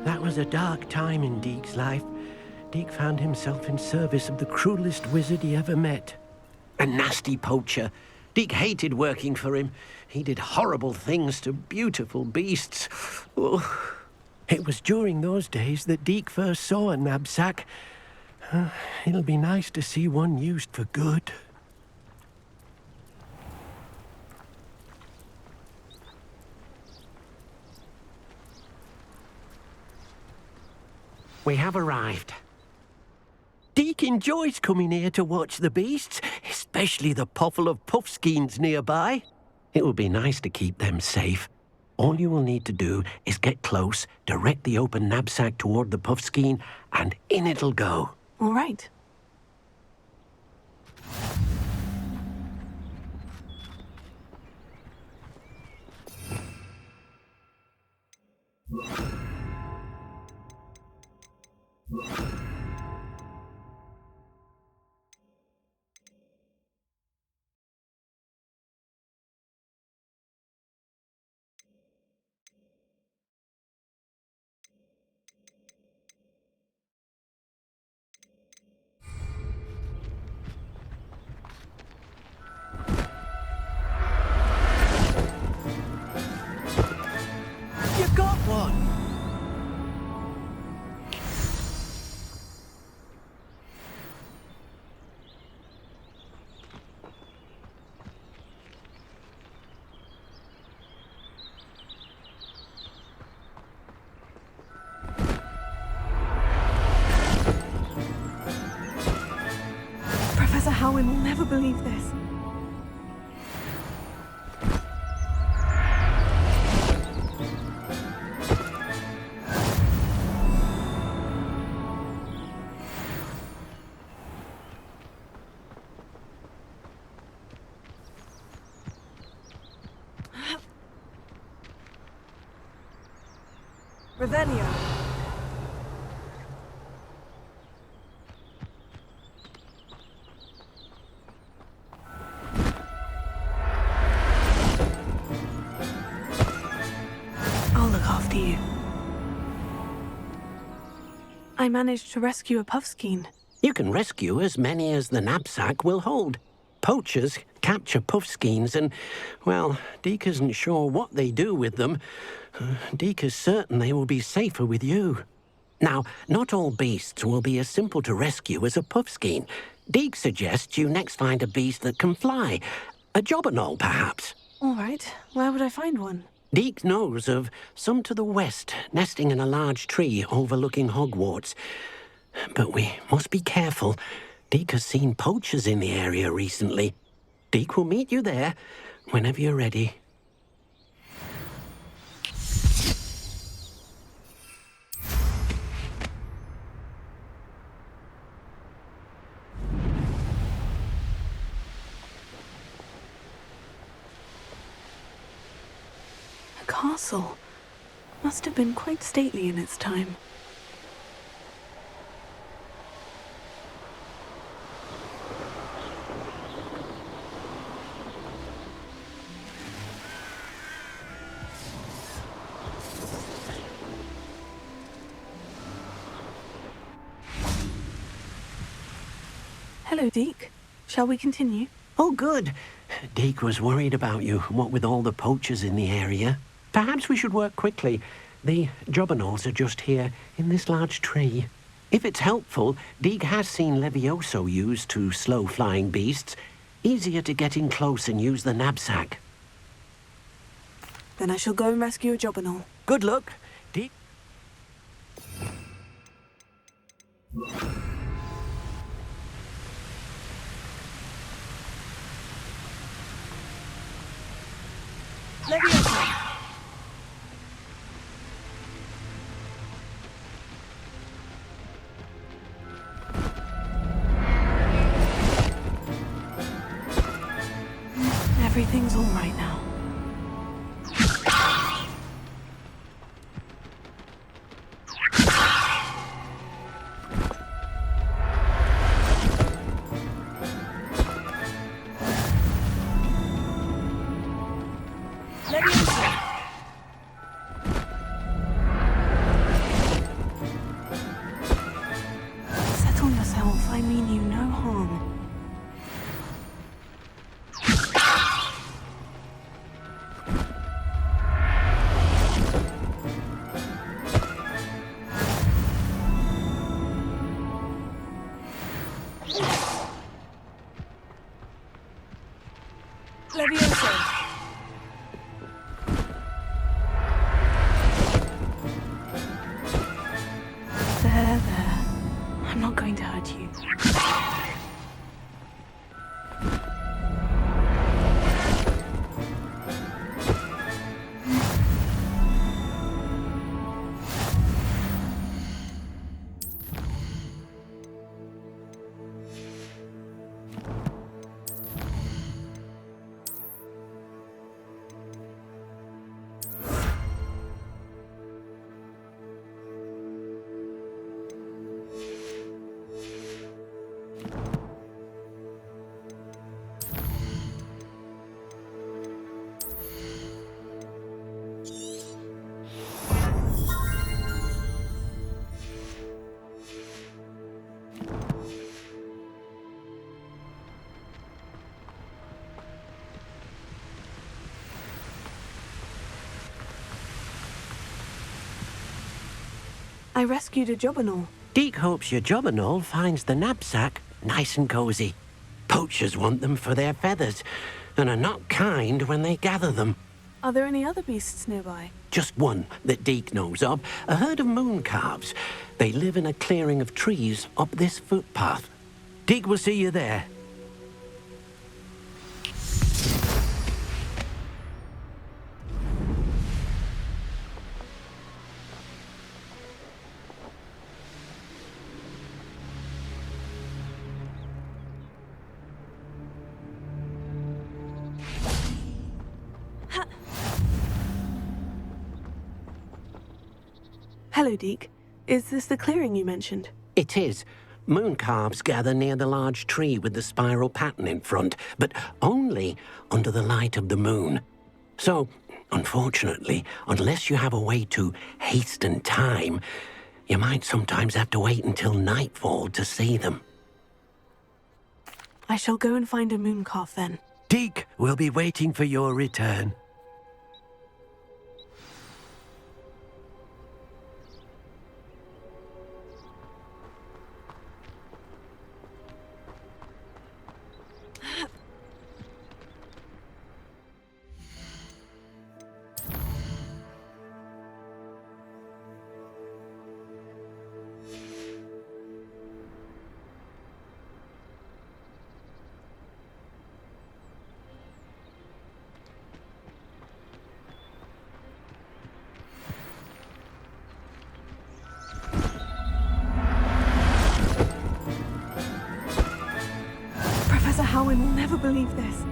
That was a dark time in Deke's life. Deke found himself in service of the cruelest wizard he ever met. A nasty poacher. Deke hated working for him. He did horrible things to beautiful beasts. Oh. It was during those days that Deke first saw a knapsack. It'll be nice to see one used for good. We have arrived. Deke enjoys coming here to watch the beasts, especially the puffle of puffskeins nearby. It will be nice to keep them safe. All you will need to do is get close, direct the open knapsack toward the puffskein, and in it'll go. All right. You got one! Professor Howin will never believe this. Revelio. I'll look after you. I managed to rescue a puffskein. You can rescue as many as the knapsack will hold. Poachers capture puffskeins and, well, Deke isn't sure what they do with them. Deke is certain they will be safer with you. Now, not all beasts will be as simple to rescue as a puffskein. Deke suggests you next find a beast that can fly. A jobberknoll, perhaps. All right. Where would I find one? Deke knows of some to the west, nesting in a large tree overlooking Hogwarts. But we must be careful. Deke has seen poachers in the area recently. Deke will meet you there whenever you're ready. A castle. Must have been quite stately in its time. Hello, Deke. Shall we continue? Oh, good. Deke was worried about you, what with all the poachers in the area. Perhaps we should work quickly. The jobberknolls are just here, in this large tree. If it's helpful, Deke has seen Levioso used to slow flying beasts. Easier to get in close and use the knapsack. Then I shall go and rescue a jobberknoll. Good luck, Deke. Levioso! Everything's all right now. I mean you no harm. Levioso. There. I'm not going to hurt you. I rescued a Jobberknoll. Deek hopes your Jobberknoll finds the knapsack nice and cozy. Poachers want them for their feathers, and are not kind when they gather them. Are there any other beasts nearby? Just one that Deek knows of, a herd of moon calves. They live in a clearing of trees up this footpath. Deek will see you there. Hello, Deek. Is this the clearing you mentioned? It is. Moon calves gather near the large tree with the spiral pattern in front, but only under the light of the moon. So, unfortunately, unless you have a way to hasten time, you might sometimes have to wait until nightfall to see them. I shall go and find a moon calf then. Deek will be waiting for your return. Professor Howin will never believe this.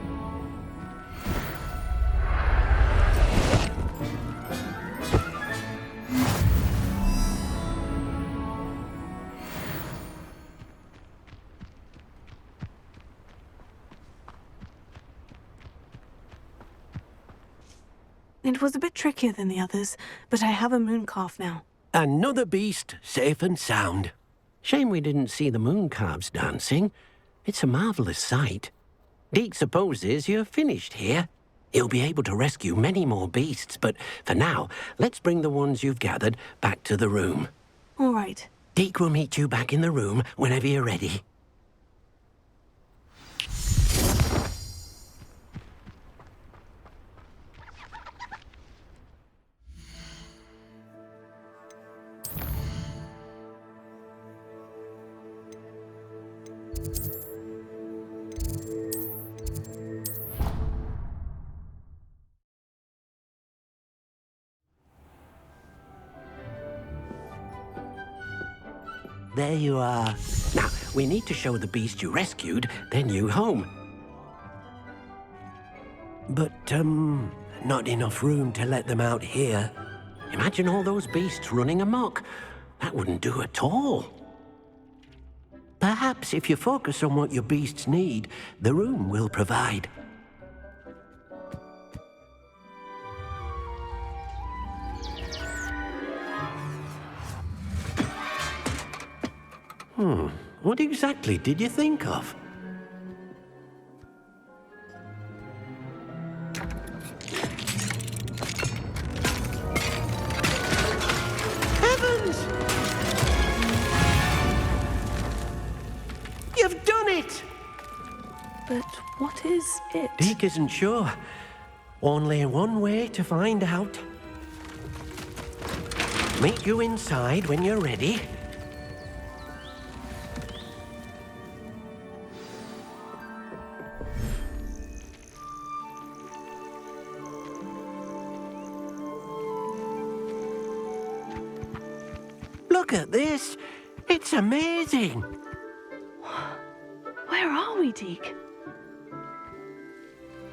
It was a bit trickier than the others, but I have a moon calf now. Another beast, safe and sound. Shame we didn't see the moon calves dancing. It's a marvelous sight. Deek supposes you're finished here. He'll be able to rescue many more beasts, but for now, let's bring the ones you've gathered back to the room. All right. Deek will meet you back in the room whenever you're ready. There you are. Now, we need to show the beast you rescued their new home. But, not enough room to let them out here. Imagine all those beasts running amok. That wouldn't do at all. Perhaps if you focus on what your beasts need, the room will provide. What exactly did you think of? Heavens! You've done it! But what is it? Deke isn't sure. Only one way to find out. Meet you inside when you're ready. Look at this. It's amazing. Where are we, Deke?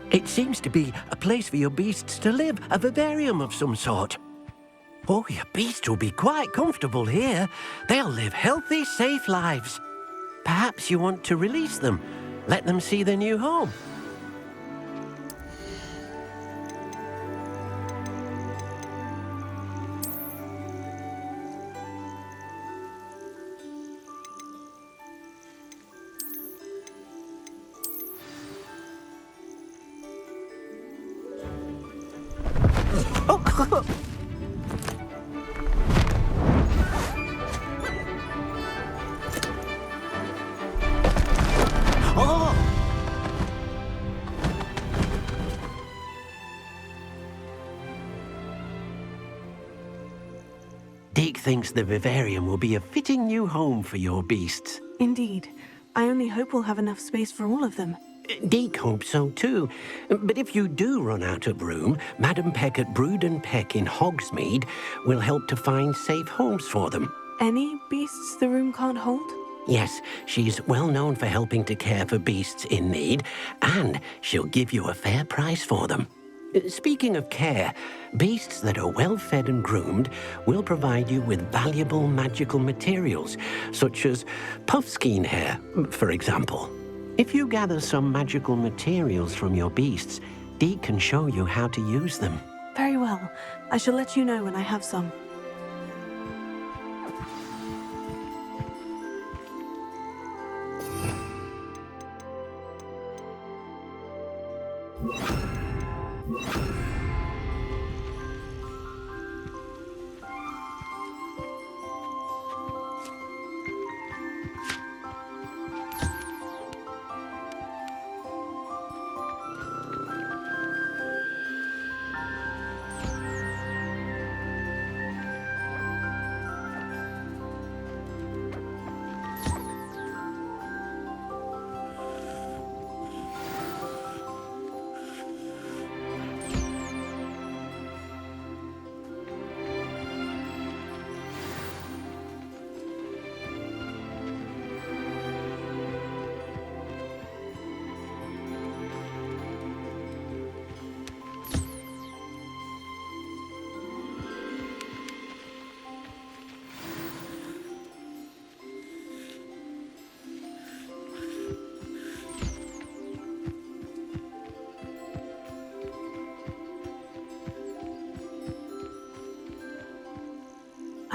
It seems to be a place for your beasts to live, a vivarium of some sort. Oh, your beasts will be quite comfortable here. They'll live healthy, safe lives. Perhaps you want to release them, let them see their new home. Oh. Oh! Deke thinks the vivarium will be a fitting new home for your beasts. Indeed. I only hope we'll have enough space for all of them. Deke hopes so too. But if you do run out of room, Madam Peck at Brood and Peck in Hogsmeade will help to find safe homes for them. Any beasts the room can't hold? Yes, she's well known for helping to care for beasts in need, and she'll give you a fair price for them. Speaking of care, beasts that are well fed and groomed will provide you with valuable magical materials, such as puffskein hair, for example. If you gather some magical materials from your beasts, Deke can show you how to use them. Very well. I shall let you know when I have some.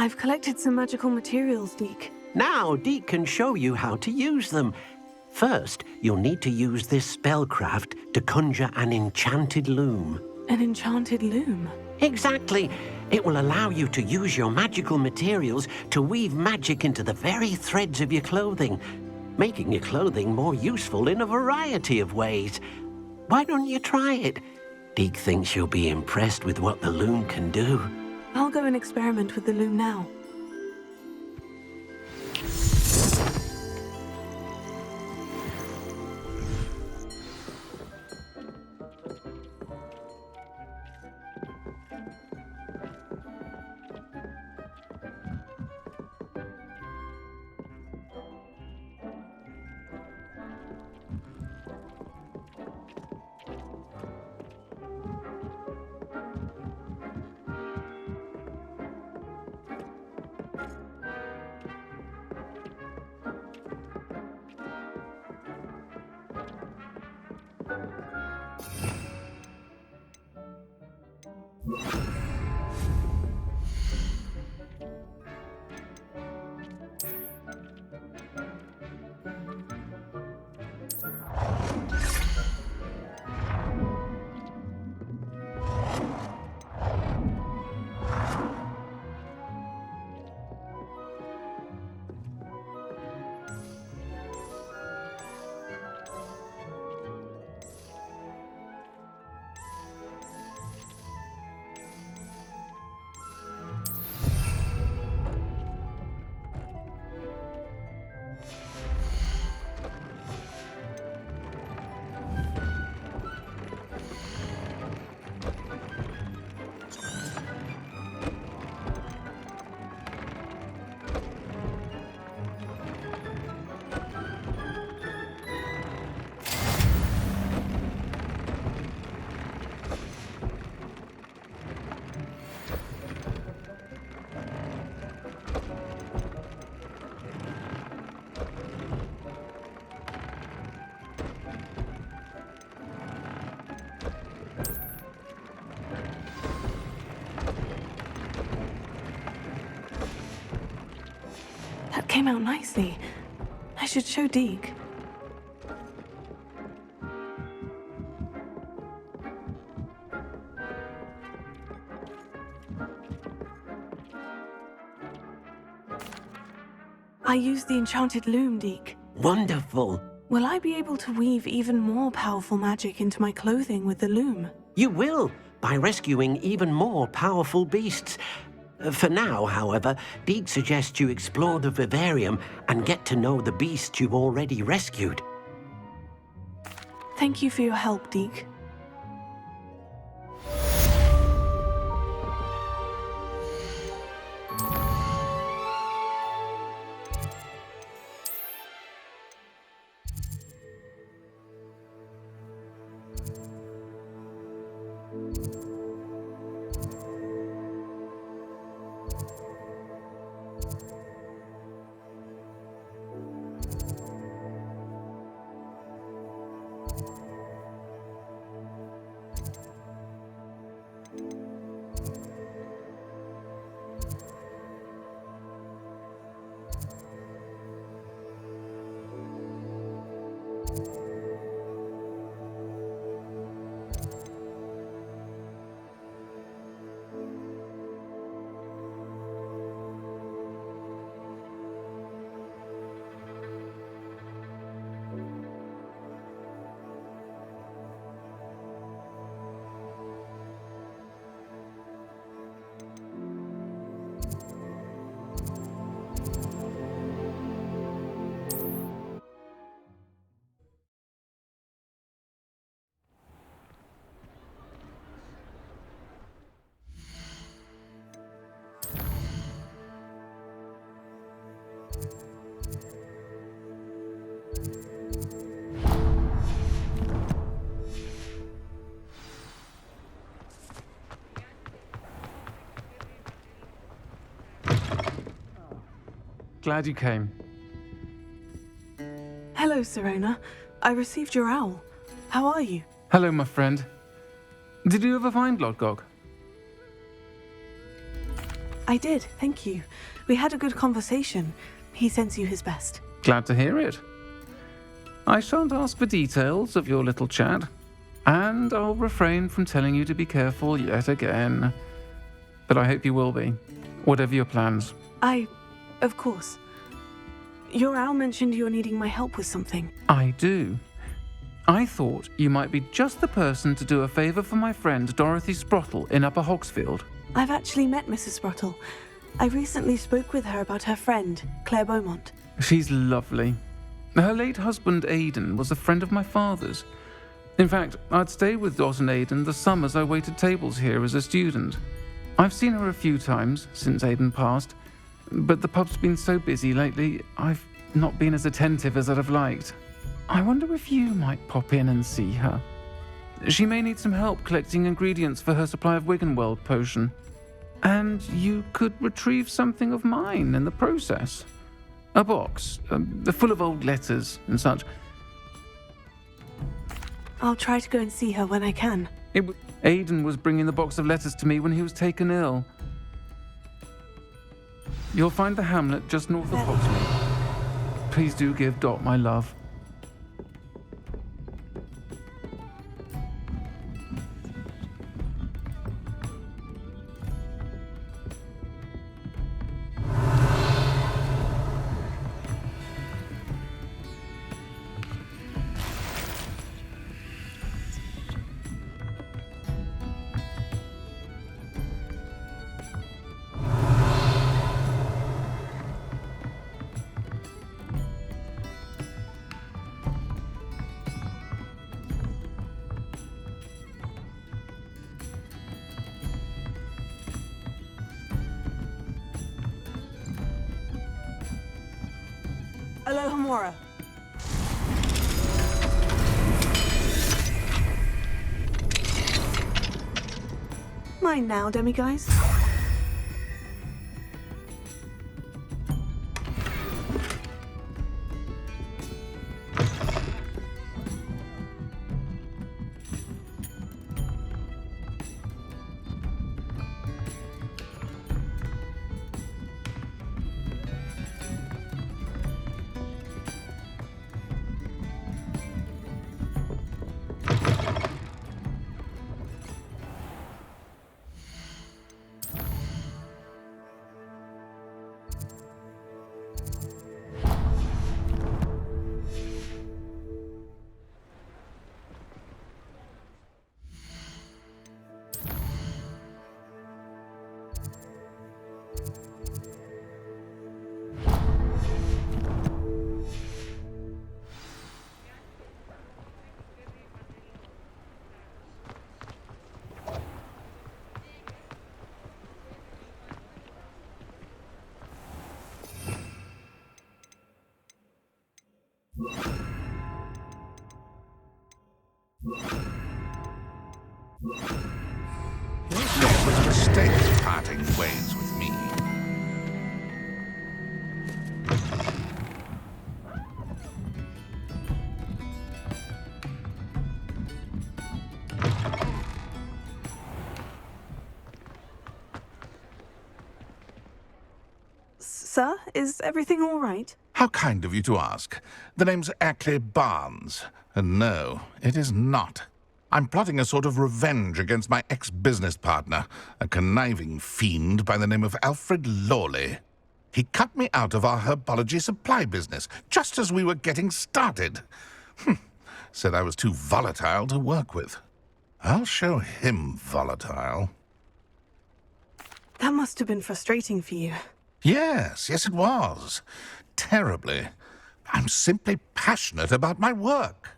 I've collected some magical materials, Deke. Now Deke can show you how to use them. First, you'll need to use this spellcraft to conjure an enchanted loom. An enchanted loom? Exactly. It will allow you to use your magical materials to weave magic into the very threads of your clothing, making your clothing more useful in a variety of ways. Why don't you try it? Deke thinks you'll be impressed with what the loom can do. I'll go and experiment with the loom now. That came out nicely. I should show Deke. I used the enchanted loom, Deke. Wonderful. Will I be able to weave even more powerful magic into my clothing with the loom? You will, by rescuing even more powerful beasts. For now, however, Deke suggests you explore the vivarium and get to know the beasts you've already rescued. Thank you for your help, Deke. Glad you came. Hello, Serona. I received your owl. How are you? Hello, my friend. Did you ever find Lodgok? I did, thank you. We had a good conversation. He sends you his best. Glad to hear it. I shan't ask for details of your little chat, and I'll refrain from telling you to be careful yet again. But I hope you will be, whatever your plans. Of course. Your owl mentioned you're needing my help with something. I do. I thought you might be just the person to do a favour for my friend Dorothy Sprottle in Upper Hogsfield. I've actually met Mrs. Sprottle. I recently spoke with her about her friend, Claire Beaumont. She's lovely. Her late husband Aidan was a friend of my father's. In fact, I'd stay with Dot and Aidan the summers I waited tables here as a student. I've seen her a few times since Aidan passed, but the pub's been so busy lately, I've not been as attentive as I'd have liked. I wonder if you might pop in and see her. She may need some help collecting ingredients for her supply of Wiggenweld potion. And you could retrieve something of mine in the process. A box, full of old letters and such. I'll try to go and see her when I can. Aidan was bringing the box of letters to me when he was taken ill. You'll find the hamlet just north of Hogsmeade. Please do give Dot my love. Alohomora. Mine now, demiguise. parting ways with me. Sir, is everything all right? How kind of you to ask. The name's Ackley Barnes. And no, it is not. I'm plotting a sort of revenge against my ex-business partner, a conniving fiend by the name of Alfred Lawley. He cut me out of our herbology supply business, just as we were getting started. Said I was too volatile to work with. I'll show him volatile. That must have been frustrating for you. Yes, it was. Terribly. I'm simply passionate about my work.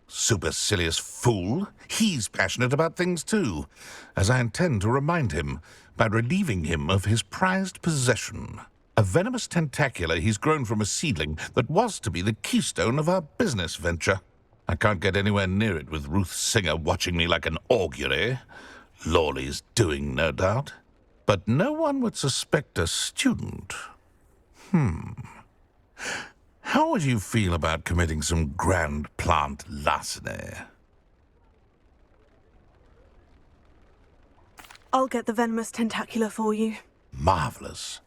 Supercilious fool. He's passionate about things too, as I intend to remind him by relieving him of his prized possession. A venomous tentacula he's grown from a seedling that was to be the keystone of our business venture. I can't get anywhere near it with Ruth Singer watching me like an augury. Lawley's doing, no doubt. But no one would suspect a student. How would you feel about committing some grand plant larceny? I'll get the venomous tentacula for you. Marvelous.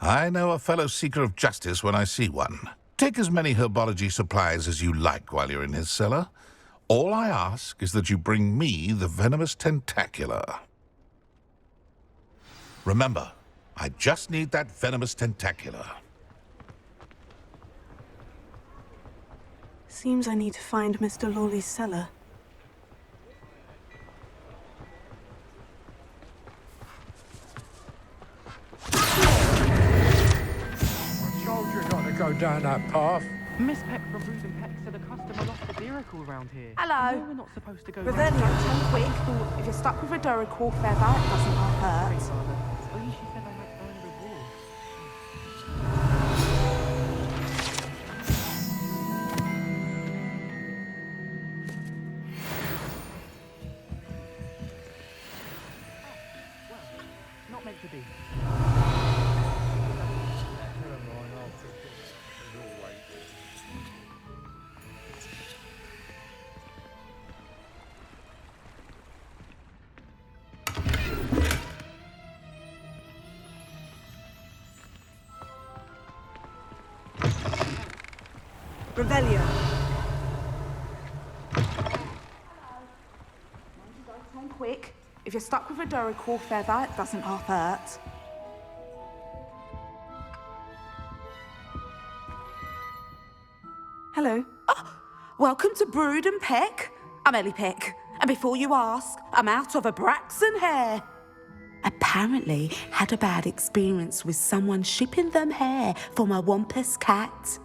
I know a fellow seeker of justice when I see one. Take as many herbology supplies as you like while you're in his cellar. All I ask is that you bring me the venomous tentacula. Remember, I just need that venomous tentacula. Seems I need to find Mr. Lawley's cellar. I told you not to go down that path. Miss Peck from Brood and Peck said a customer lost a Duracle around here. Hello. No, we're not supposed to go Revelio, turn quick. If you're stuck with a Duracle feather, it doesn't hurt. At least she said I might earn a reward. Well, not meant to be. Revelio. Turn quick. If you're stuck with a Duracle feather, it doesn't half hurt. Hello. Welcome to Brood and Peck. I'm Ellie Peck. And before you ask, I'm out of a Braxton hair. Apparently had a bad experience with someone shipping them hair for my Wampus cat.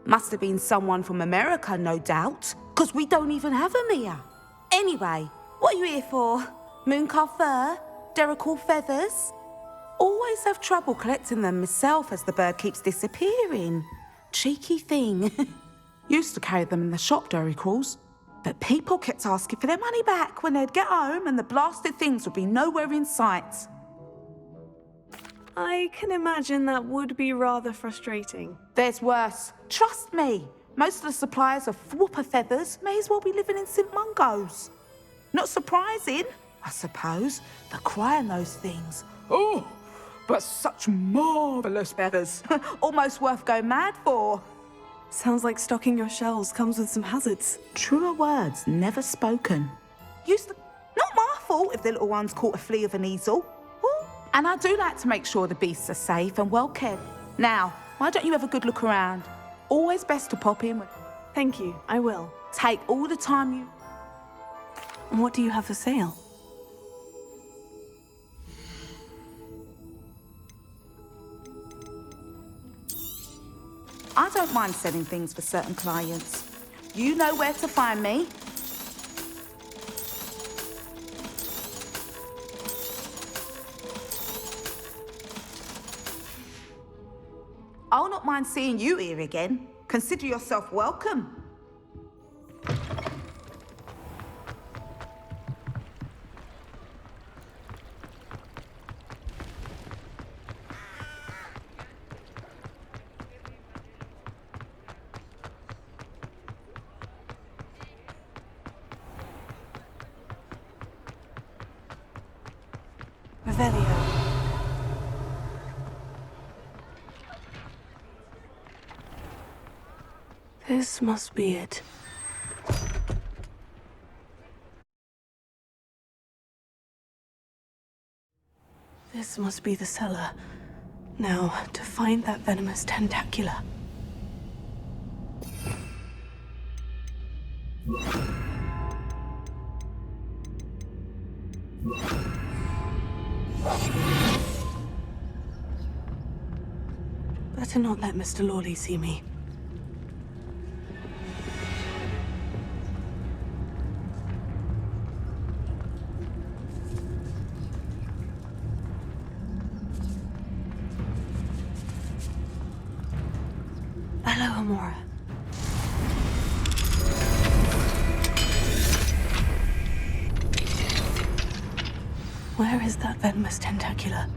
Must have been someone from America, no doubt, because we don't even have them here. Anyway, what are you here for? Mooncar fur? Duracle feathers? Always have trouble collecting them myself as the bird keeps disappearing. Cheeky thing. Used to carry them in the shop, Duracles. But people kept asking for their money back when they'd get home and the blasted things would be nowhere in sight. I can imagine that would be rather frustrating. There's worse. Trust me. Most of the suppliers of whooper feathers may as well be living in St. Mungo's. Not surprising, I suppose. The cry on those things. Oh, but such marvellous feathers. Almost worth going mad for. Sounds like stocking your shelves comes with some hazards. Truer words never spoken. Not my fault if the little one's caught a flea of an easel. Ooh. And I do like to make sure the beasts are safe and well cared. Now, why don't you have a good look around? Always best to pop in. Thank you, I will. Take all the time you... And what do you have for sale? I don't mind selling things for certain clients. You know where to find me. I'll not mind seeing you here again. Consider yourself welcome. This must be it. This must be the cellar. Now, to find that venomous tentacula. Better not let Mr. Lawley see me. Hello, Amora. Where is that venomous tentacula?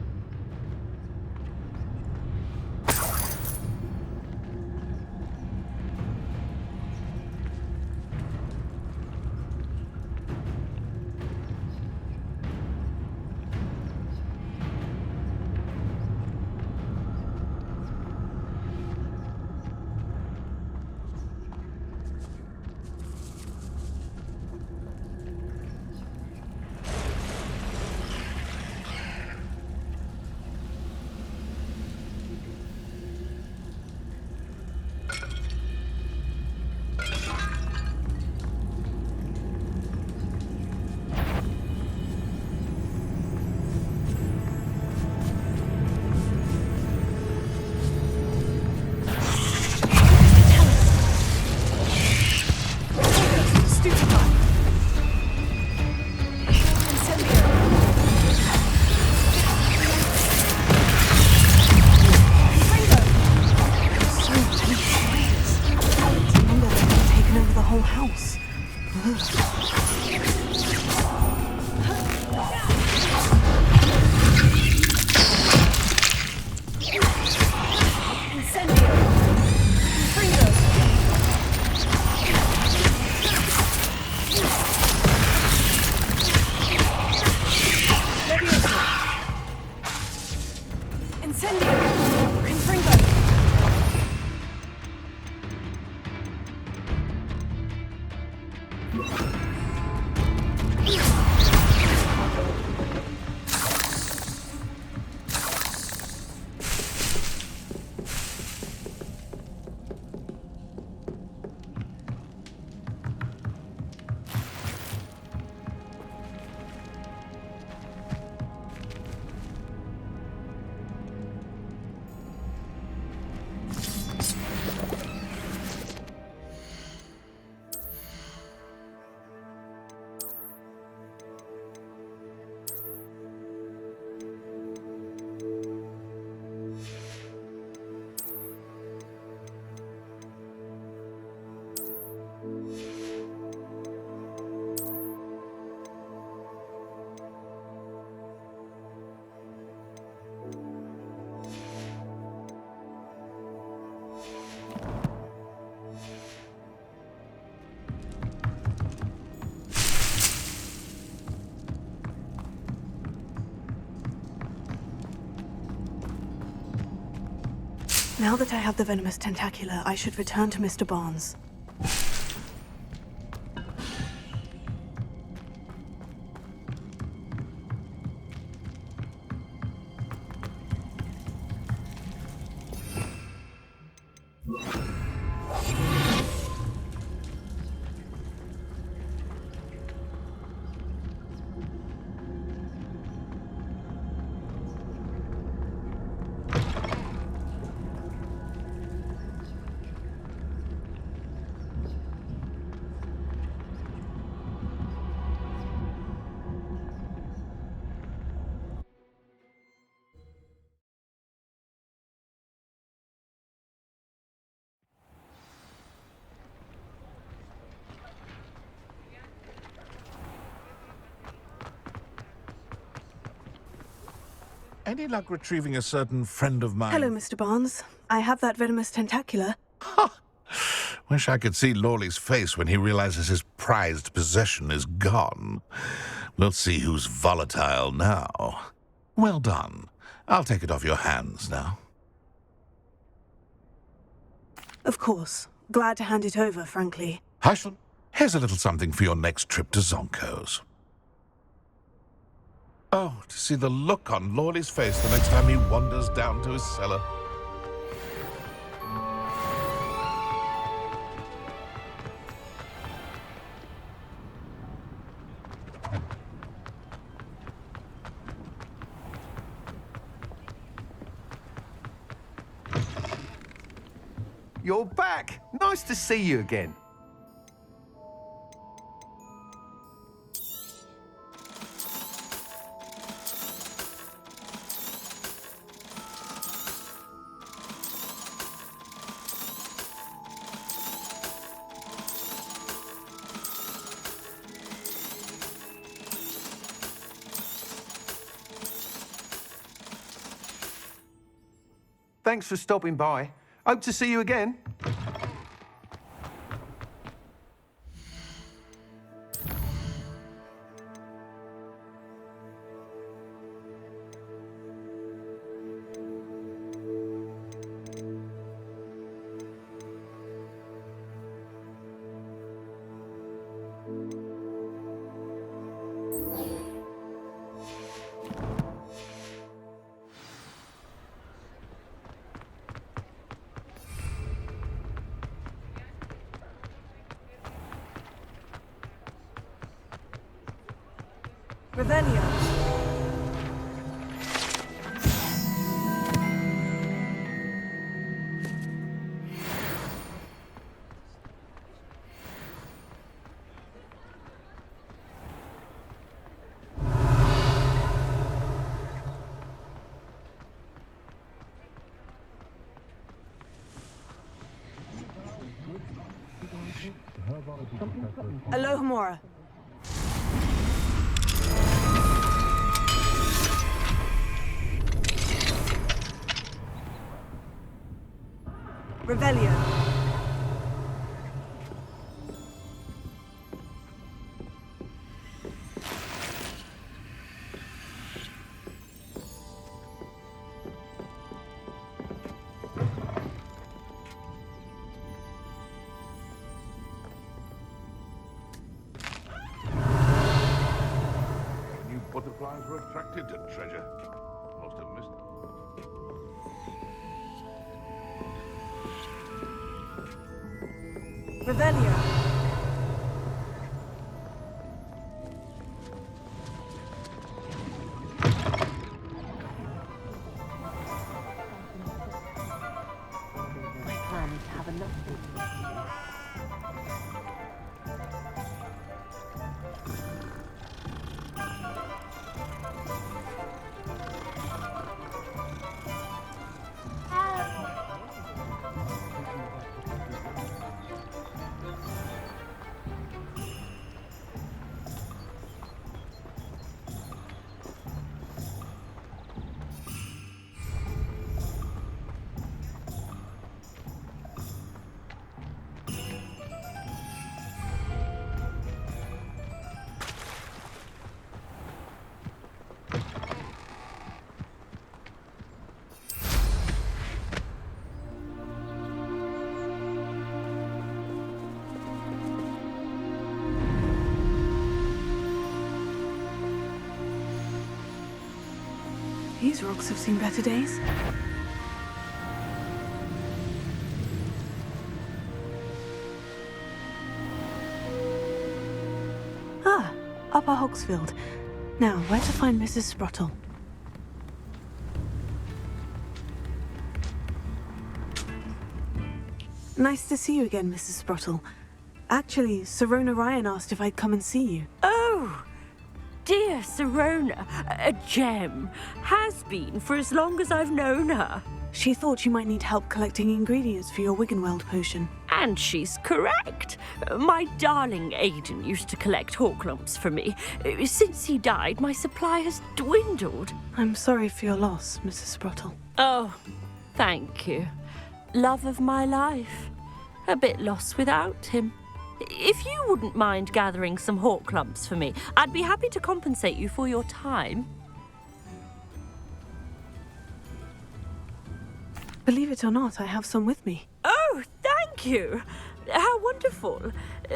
Now that I have the venomous tentacula, I should return to Mr. Barnes. Any luck retrieving a certain friend of mine? Hello, Mr. Barnes. I have that venomous tentacula. Wish I could see Lawley's face when he realizes his prized possession is gone. We'll see who's volatile now. Well done. I'll take it off your hands now. Of course. Glad to hand it over, frankly. Here's a little something for your next trip to Zonko's. Oh, to see the look on Lawley's face the next time he wanders down to his cellar. You're back! Nice to see you again. Thanks for stopping by. Hope to see you again. Revelio. Alohomora. Revelio. New butterflies were attracted to treasure. Must have missed. Revelio. My plan is to have enough. These rocks have seen better days. Ah, Upper Hogsfield. Now, where to find Mrs. Sprottle? Nice to see you again, Mrs. Sprottle. Actually, Sirona Ryan asked if I'd come and see you. Oh, dear Sirona, a gem. Has been for as long as I've known her. She thought you might need help collecting ingredients for your Wiggenweld potion. And she's correct. My darling Aidan used to collect hawklumps for me. Since he died, my supply has dwindled. I'm sorry for your loss, Mrs. Sprottle. Oh, thank you. Love of my life. A bit lost without him. If you wouldn't mind gathering some hawklumps for me, I'd be happy to compensate you for your time. Believe it or not, I have some with me. Oh, thank you. How wonderful.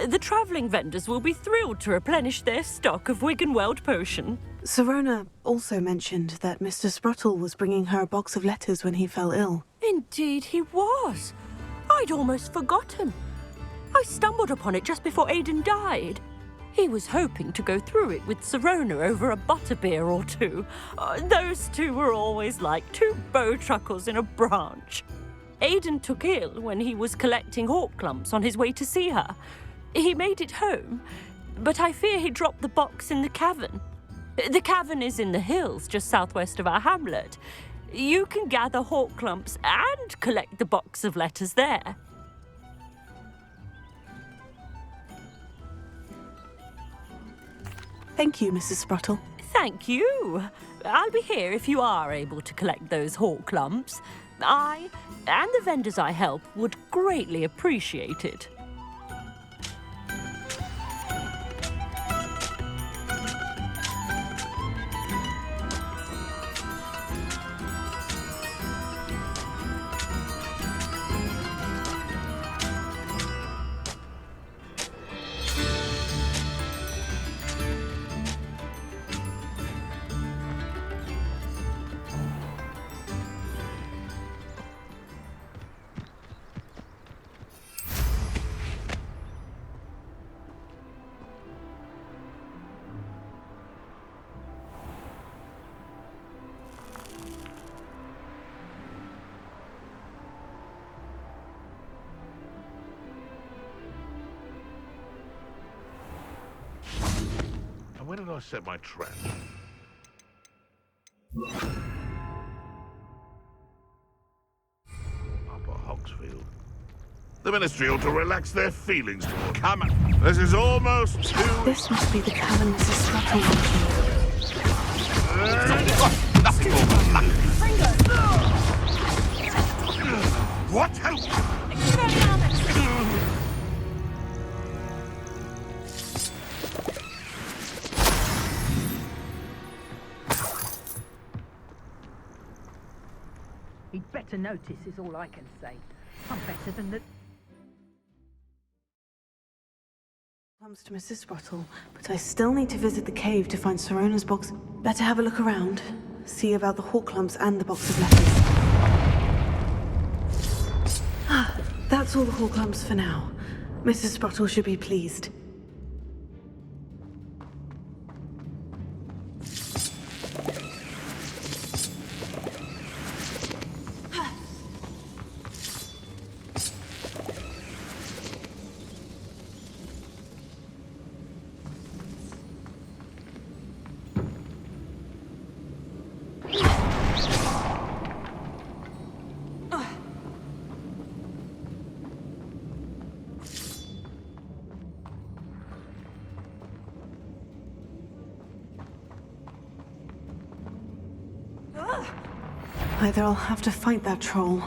The travelling vendors will be thrilled to replenish their stock of Wiggenweld potion. Sirona also mentioned that Mr. Sprottle was bringing her a box of letters when he fell ill. Indeed he was. I'd almost forgotten. I stumbled upon it just before Aidan died. He was hoping to go through it with Sirona over a butterbeer or two. Those two were always like two bowtruckles in a branch. Aidan took ill when he was collecting hawk clumps on his way to see her. He made it home, but I fear he dropped the box in the cavern. The cavern is in the hills just southwest of our hamlet. You can gather hawk clumps and collect the box of letters there. Thank you, Mrs. Sprottle. Thank you. I'll be here if you are able to collect those hawk clumps. I and the vendors I help would greatly appreciate it. And where did I set my trap? Upper Hogsfield. The Ministry ought to relax their feelings toward... Come on. This is almost too... This must be the cavern Mrs. Sprottle mentioned. Nothing more than nothing. What? Help! He'd better notice is all I can say. I'm better than the... Comes to Mrs. Sprottle, but I still need to visit the cave to find Sirona's box. Better have a look around. See about the hawk clumps and the box of letters. That's all the hawk clumps for now. Mrs. Sprottle should be pleased. Either I'll have to fight that troll,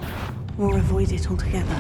or avoid it altogether.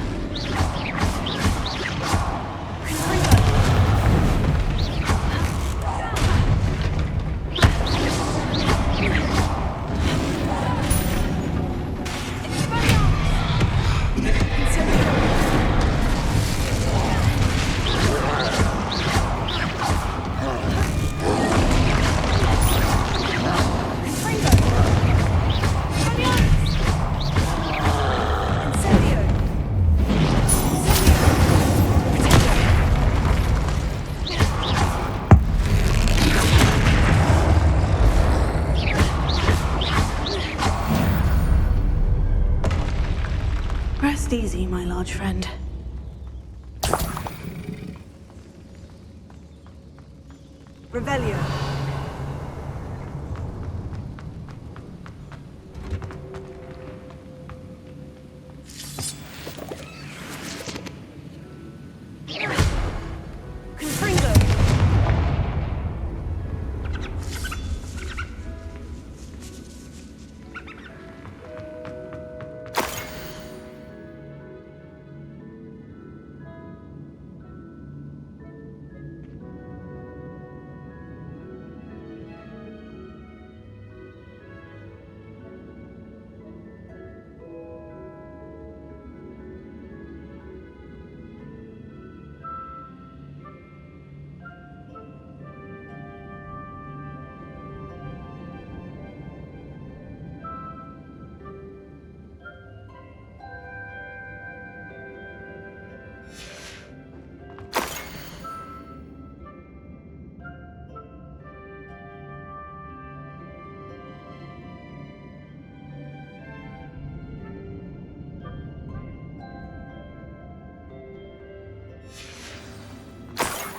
Rest easy, my large friend. Revelio.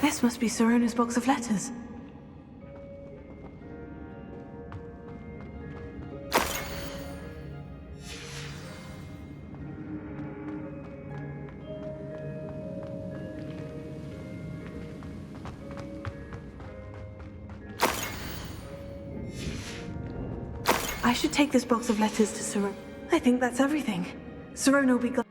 This must be Sirona's box of letters. I should take this box of letters to Sirona. I think that's everything. Sirona will be glad.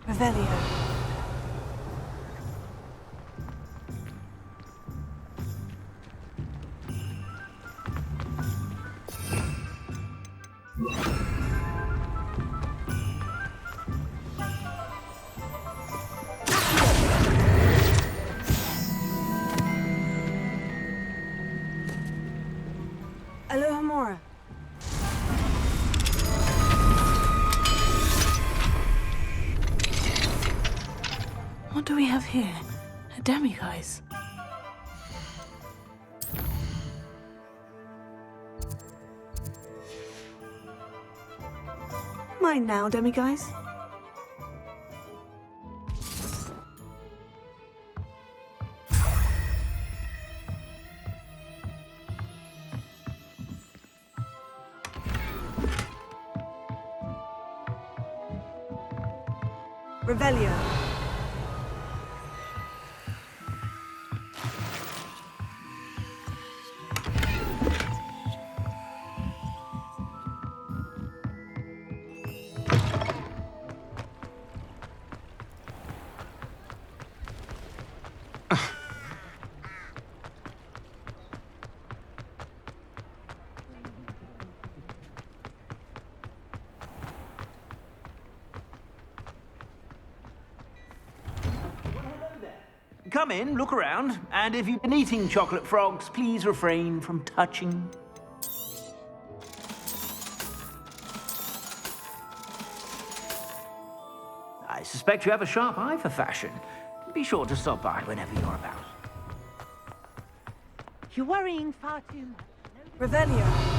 Revelio. Aloha Mora. What do we have here? A demiguise. Mine now, demiguise. Revelio. Come in, look around, and if you've been eating chocolate frogs, please refrain from touching. I suspect you have a sharp eye for fashion. Be sure to stop by whenever you're about. You're worrying far too much. Revelio.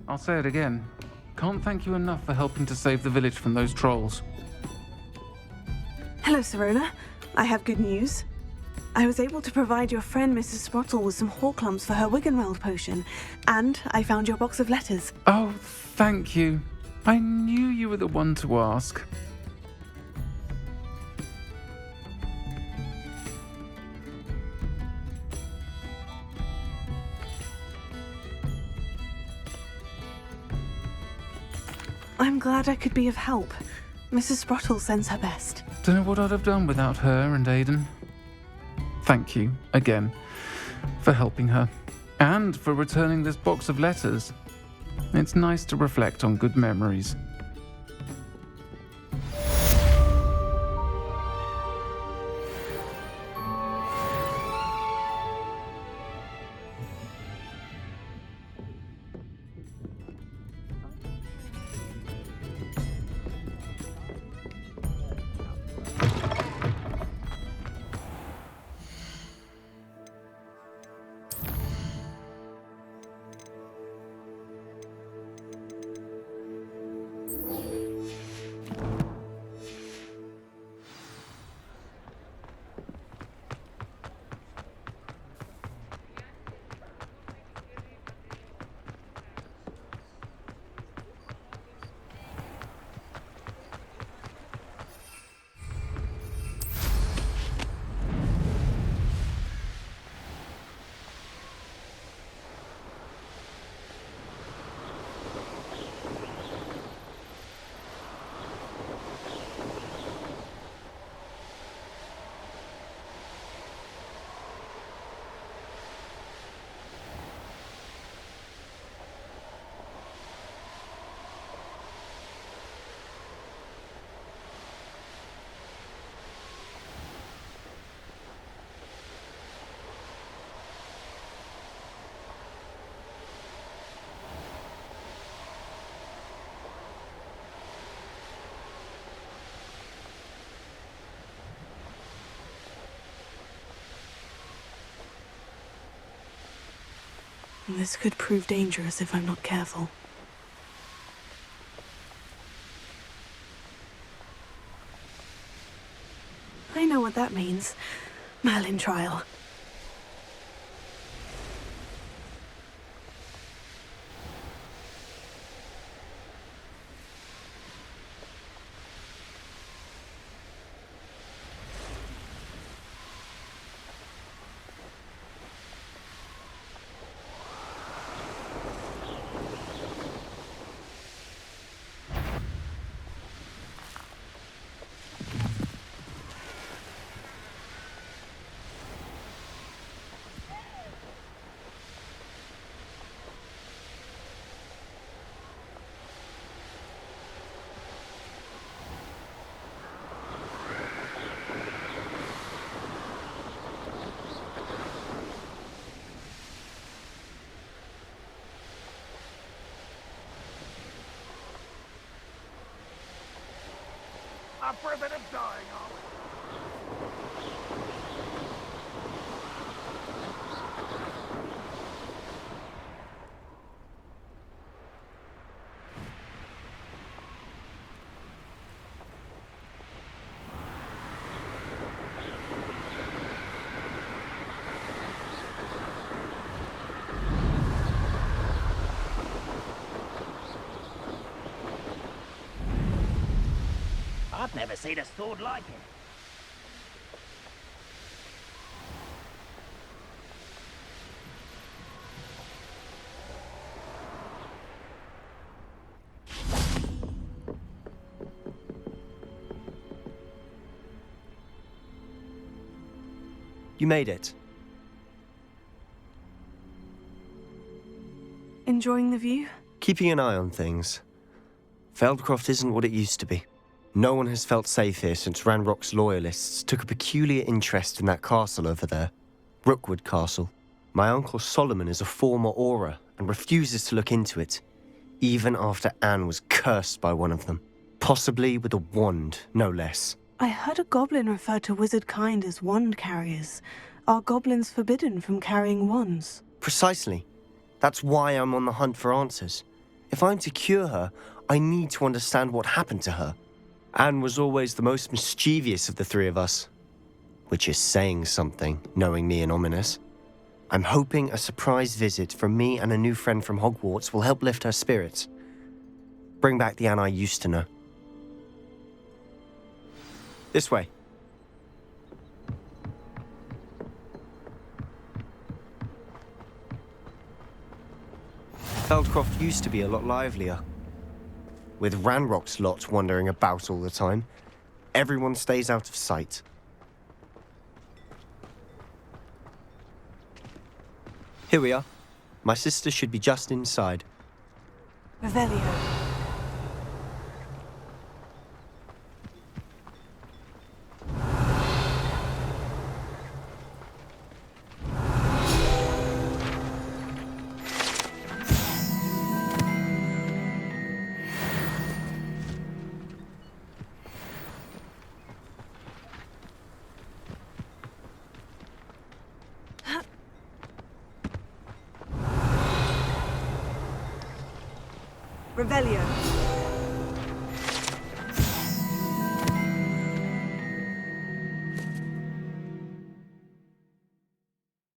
I'll say it again. Can't thank you enough for helping to save the village from those trolls. Hello, Sirona. I have good news. I was able to provide your friend Mrs. Sprottle with some Horklumps for her Wiggenweld potion, and I found your box of letters. Oh, thank you. I knew you were the one to ask. I'm glad I could be of help. Mrs. Sprottle sends her best. Don't know what I'd have done without her and Aidan. Thank you, again, for helping her, and for returning this box of letters. It's nice to reflect on good memories. This could prove dangerous if I'm not careful. I know what that means. Merlin trial. I'm for a bit of dying, are we? I've never seen a sword like it. You made it. Enjoying the view? Keeping an eye on things. Feldcroft isn't what it used to be. No one has felt safe here since Ranrock's loyalists took a peculiar interest in that castle over there. Rookwood Castle. My uncle Solomon is a former Auror and refuses to look into it, even after Anne was cursed by one of them. Possibly with a wand, no less. I heard a goblin refer to wizard kind as wand carriers. Are goblins forbidden from carrying wands? Precisely. That's why I'm on the hunt for answers. If I'm to cure her, I need to understand what happened to her. Anne was always the most mischievous of the three of us. Which is saying something, knowing me and Ominous. I'm hoping a surprise visit from me and a new friend from Hogwarts will help lift her spirits. Bring back the Anne I used to know. This way. Feldcroft used to be a lot livelier. With Ranrock's lot wandering about all the time, everyone stays out of sight. Here we are. My sister should be just inside. Revelio. Revelio.